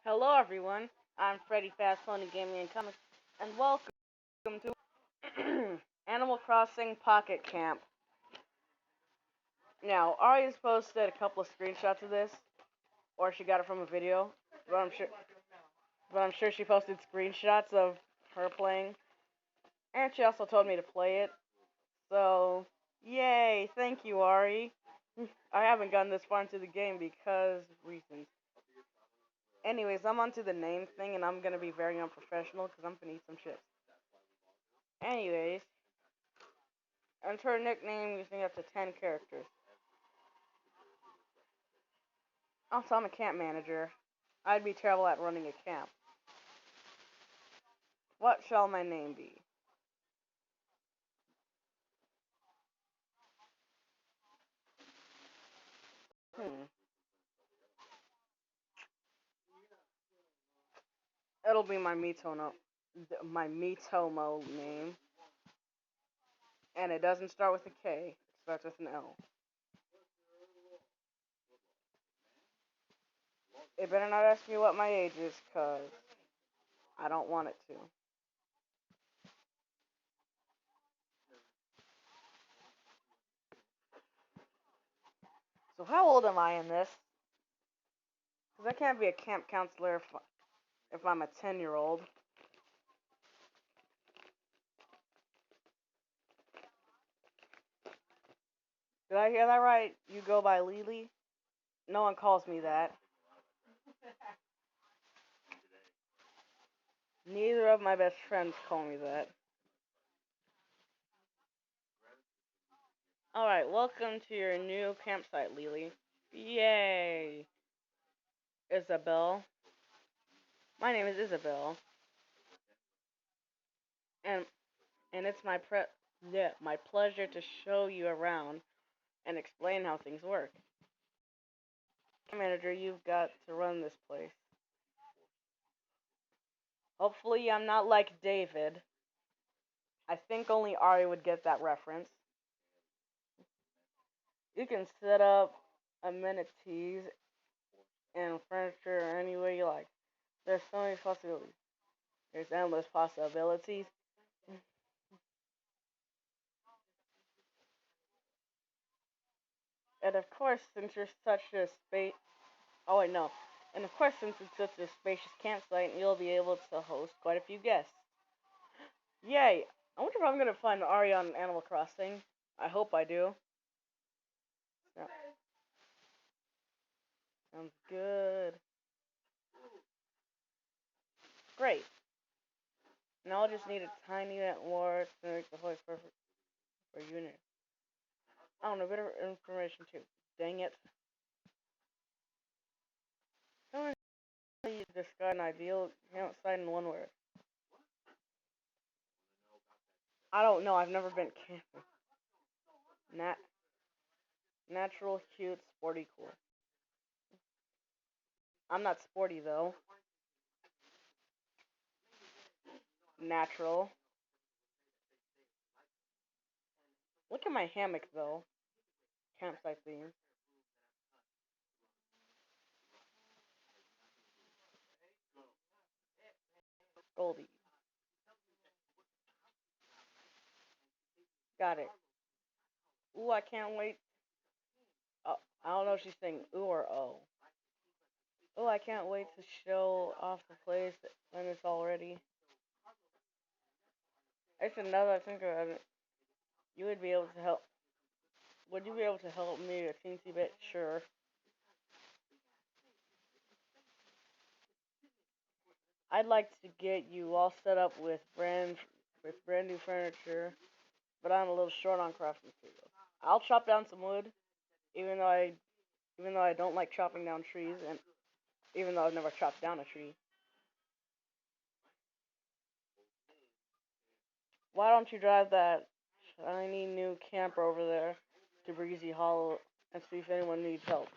Hello everyone, I'm Freddyfazpony Gaming and Comics, and welcome to Animal Crossing Pocket Camp. Now, Ari's posted a couple of screenshots of this, or she got it from a video, but I'm sure she posted screenshots of her playing, and she also told me to play it. So, yay! Thank you, Ari. I haven't gotten this far into the game because reasons. Anyways, I'm onto the name thing, and I'm gonna be very unprofessional because I'm gonna eat some chips. Anyways, enter a nickname using up to 10 characters. Also, I'm a camp manager. I'd be terrible at running a camp. What shall my name be? Hmm. It'll be my Mitomo name. And it doesn't start with a K. It starts with an L. It better not ask me what my age is, cause I don't want it to. So how old am I in this? Cause I can't be a camp counselor if I'm a 10-year-old. Did I hear that right? You go by Lily? No one calls me that. Neither of my best friends call me that. Alright, welcome to your new campsite, Lily. Yay! Isabel. My name is Isabel. And it's my pleasure to show you around and explain how things work. Manager, you've got to run this place. Hopefully I'm not like David. I think only Ari would get that reference. You can set up amenities and furniture any way you like. There's so many possibilities. There's endless possibilities. And of course, since you're such a space, oh wait, no. And of course, since it's such a spacious campsite, you'll be able to host quite a few guests. Yay! I wonder if I'm gonna find Ari on Animal Crossing. I hope I do. Yeah, sounds good. Great. Now I'll just need a tiny bit more to make the place perfect for unit. I don't know, a bit of information too. Dang it. Tell me how you describe an ideal campsite in one word. I don't know, I've never been camping. Nat Natural, cute, sporty, cool. I'm not sporty though. Natural. Look at my hammock though. Campsite theme. Goldie. Got it. Ooh, I can't wait. Oh, I don't know if she's saying ooh or oh. Oh, I can't wait to show off the place when it's all ready. Actually, now that I think about it, you would be able to help. Would you be able to help me a teensy bit? Sure. I'd like to get you all set up with brand new furniture, but I'm a little short on crafting materials. I'll chop down some wood, even though I even though I don't like chopping down trees, and even though I've never chopped down a tree. Why don't you drive that shiny new camper over there to Breezy Hollow and see if anyone needs help?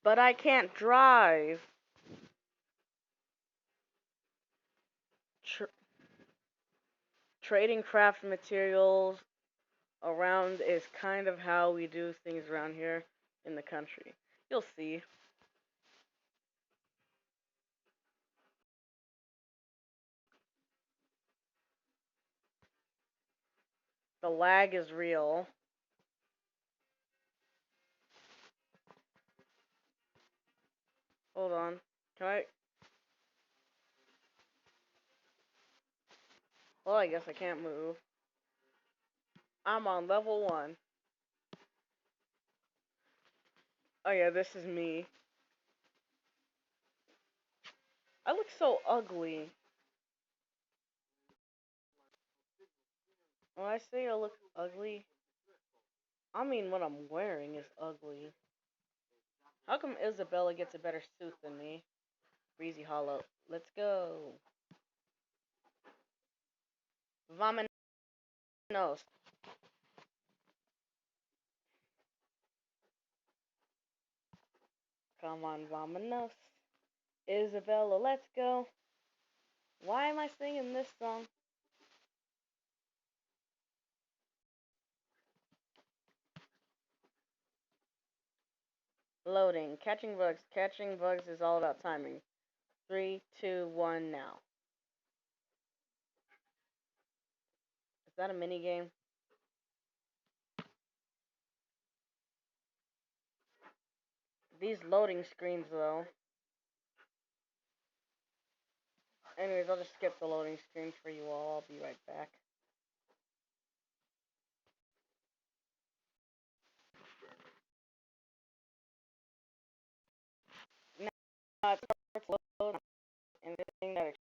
But I can't drive. Tr- Trading craft materials around is kind of how we do things around here in the country. You'll see. The lag is real. Hold on. Can I? Well, I guess I can't move. I'm on level 1. Oh yeah, this is me. I look so ugly. When I say I look ugly, I mean what I'm wearing is ugly. How come Isabella gets a better suit than me? Breezy Hollow. Let's go. Vamanos. Come on, Vamanos. Isabella, let's go. Why am I singing this song? Loading. Catching bugs. Catching bugs is all about timing. 3, 2, 1, now. Is that a mini game? These loading screens, though. Anyways, I'll just skip the loading screens for you all. I'll be right back. Now it starts loading, and the thing that is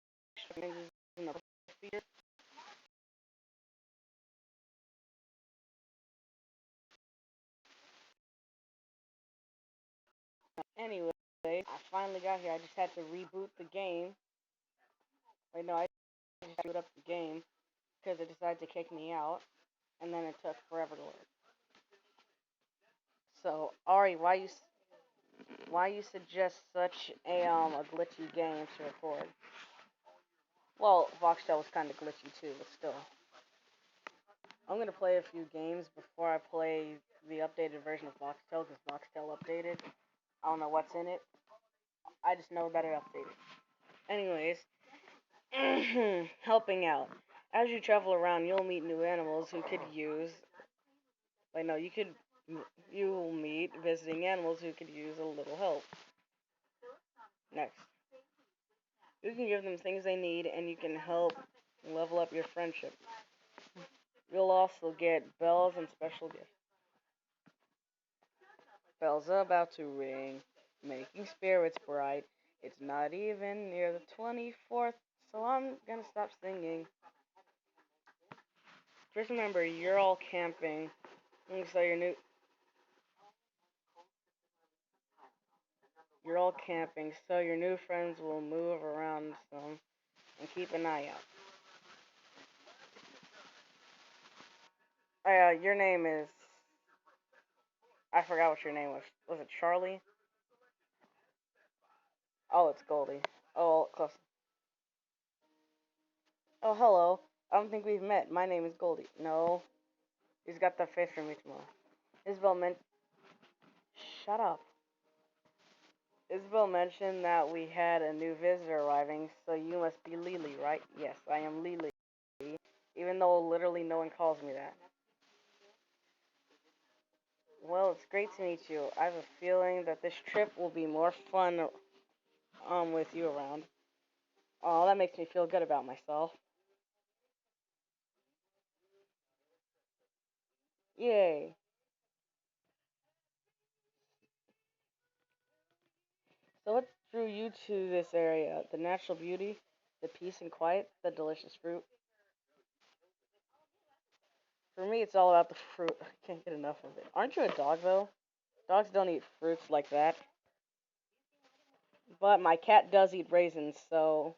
in the feeder. Anyway, I finally got here. I just had to reboot the game. Wait, no, I just boot up the game because it decided to kick me out, and then it took forever to load. So, Ari, why you suggest such a glitchy game to record? Well, Voxtel was kind of glitchy too, but still. I'm gonna play a few games before I play the updated version of Voxtel because Voxtel updated. I don't know what's in it. I just know that it updated. Anyways, helping out. As you travel around, you'll meet new animals who could use. Wait, no, you will meet visiting animals who could use a little help. Next, you can give them things they need, and you can help level up your friendship. You'll also get bells and special gifts. Bells are about to ring, making spirits bright. It's not even near the 24th, so I'm gonna stop singing. Just remember, you're all camping, so you're all camping, so your new friends will move around some, and keep an eye out. Your name is. I forgot what your name was. Was it Charlie? Oh, it's Goldie. Oh, close. Oh, hello. I don't think we've met. My name is Goldie. No, he's got the face for me tomorrow. Isabel meant. Shut up. Isabel mentioned that we had a new visitor arriving, so you must be Lily, right? Yes, I am Lily, even though literally no one calls me that. Well, it's great to meet you. I have a feeling that this trip will be more fun with you around. Oh, that makes me feel good about myself. Yay. So what drew you to this area? The natural beauty, the peace and quiet, the delicious fruit. For me, it's all about the fruit. I can't get enough of it. Aren't you a dog, though? Dogs don't eat fruits like that. But my cat does eat raisins, so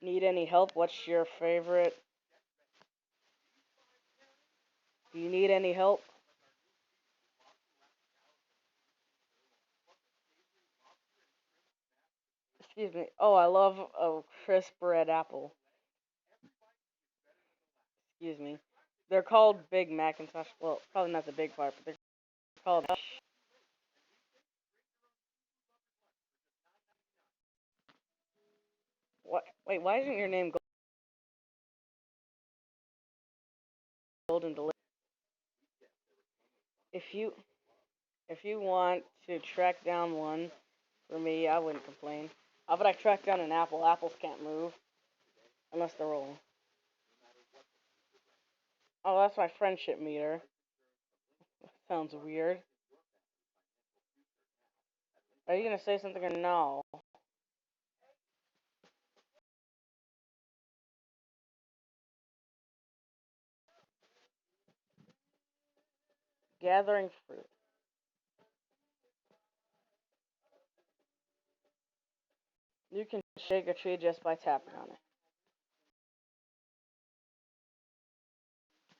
need any help? What's your favorite? Do you need any help? Excuse me. Oh, I love a crisp red apple. Excuse me. They're called Big Macintosh. Well, probably not the big part, but they're called. What? Wait, why isn't your name and delivered. If you if you want to track down one for me, I wouldn't complain. How about I track down an apple? Apples can't move unless they're rolling. Oh, that's my friendship meter. Sounds weird. Are you gonna say something or no? Gathering fruit. You can shake a tree just by tapping on it.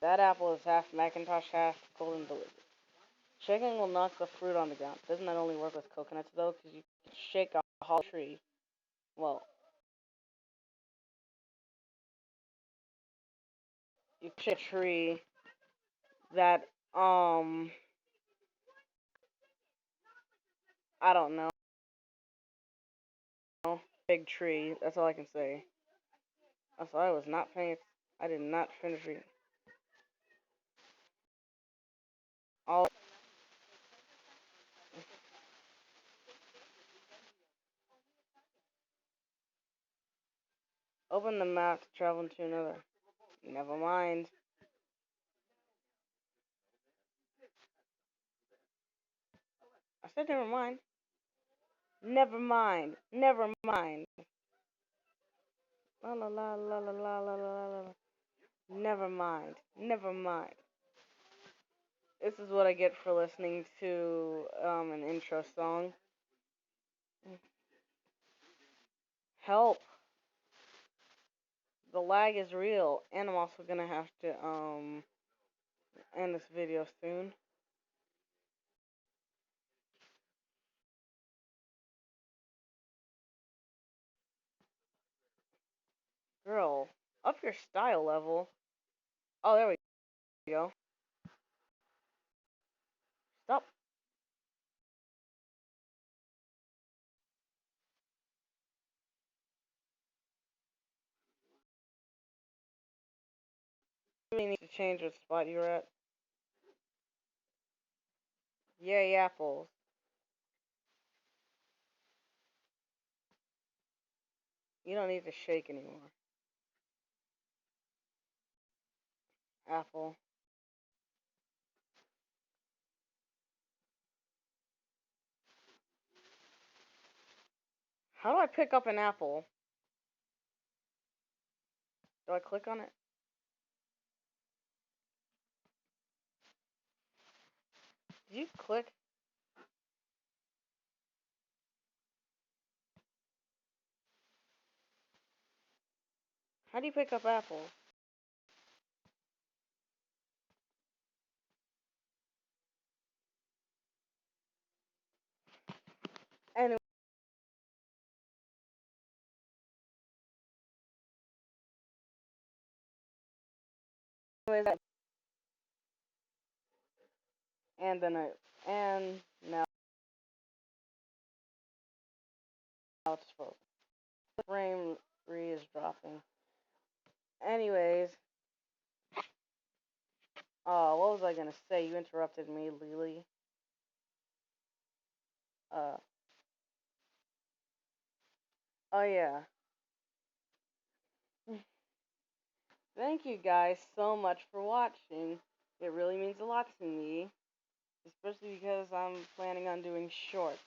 That apple is half Macintosh, half golden delivery. Shaking will knock the fruit on the ground. Doesn't that only work with coconuts though? Because you can shake a whole tree. Well, you can shake a tree that I don't know, big tree. That's all I can say. Also, I was not paying. I did not finish reading. All open the map to travel into another. Never mind. I said never mind. Never mind. Never mind. La la la la la la la la la. Never mind. Never mind. This is what I get for listening to an intro song. Help. The lag is real, and I'm also gonna have to end this video soon. Girl, up your style level. Oh, there we go. Stop. You need to change what spot you're at. Yay, apples. You don't need to shake anymore. Apple. How do I pick up an apple? Do I click on it? Did you click? How do you pick up apples? Anyways, and then and now it's frozen. Frame 3 is dropping. Anyways, what was I gonna say? You interrupted me, Lily. Uh, oh yeah. Thank you guys so much for watching. It really means a lot to me, especially because I'm planning on doing shorts.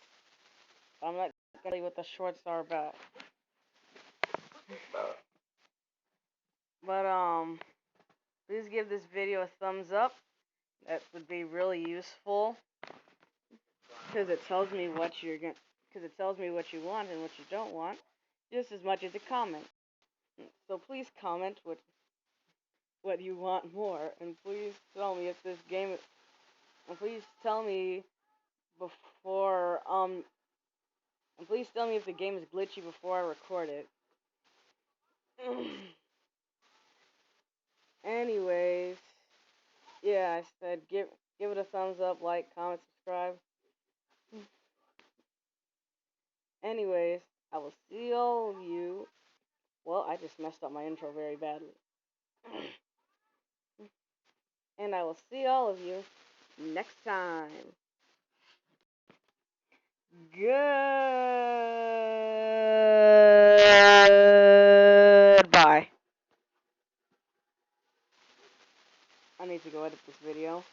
I'm not gonna tell you what the shorts are about. But please give this video a thumbs up. That would be really useful because it tells me what you're gonna, because it tells me what you want and what you don't want, just as much as a comment. So please comment what you want more, and please tell me if this game, and please tell me before and please tell me if the game is glitchy before I record it. Anyways, yeah, I said give it a thumbs up, like, comment, subscribe. Anyways, I will see all of you. Well, I just messed up my intro very badly. And I will see all of you next time. Goodbye. I need to go edit this video.